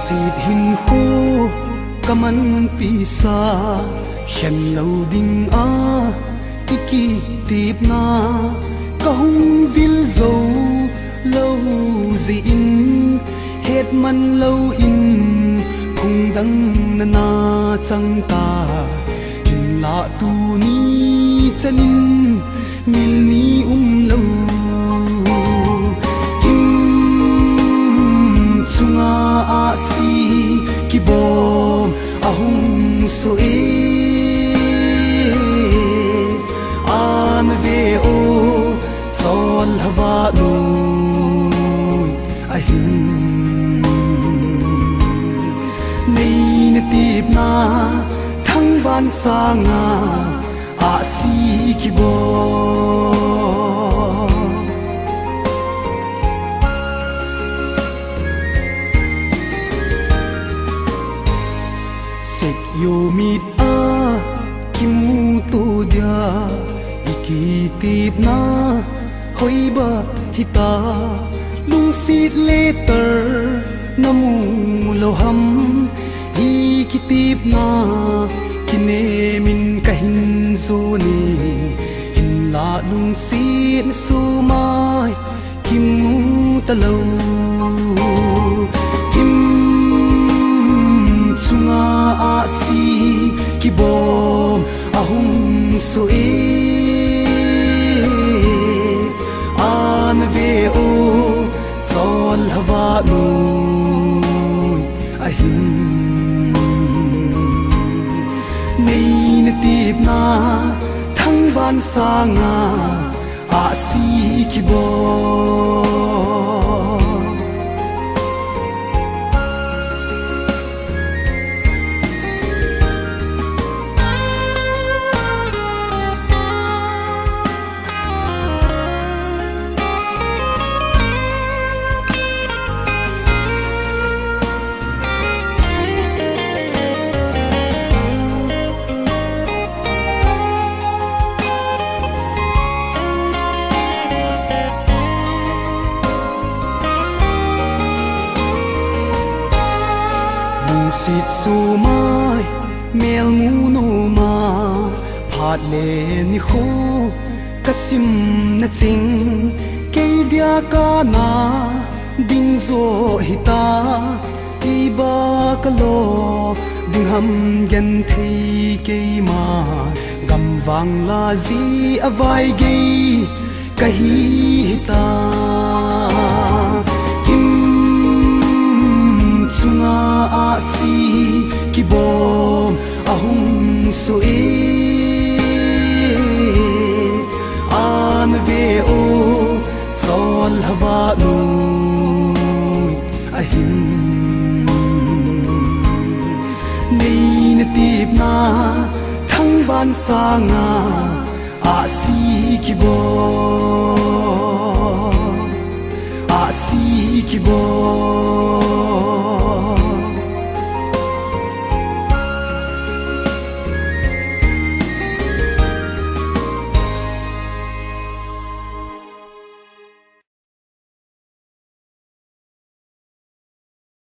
Xịt hình khô cam ăn pisa khen lâu đinh a iki tiếp na câu vil dấu lâu gì in hết man lâu in cùng đăng na chẳng ta in la tu ni chân in mil ni lâu chunga asi kibom ahung so an ve o chol hawa nu ahin nei na tip na thang van sanga asi kibom sek yo mit a kimu to dia ikitip na hoi ba hita lung sit later namu lo ham ikitip na kine min kahin zoni hin la lung sit su mai kimu talo chunga asi kibom ahung so an ve o chol hawa nu ahin nei na tip na thang van sanga asi kibom sit su mai mel mu no ma phat le ni kho kasim na ching ke dia ka na ding zo hita ti ba ka lo ding ham gen thei ke ma gam wang la zi avai ge kahi hita chunga asi kibom ahung so an ve o chol hawa nu ahin nei na tip na thang ban sanga asi kibom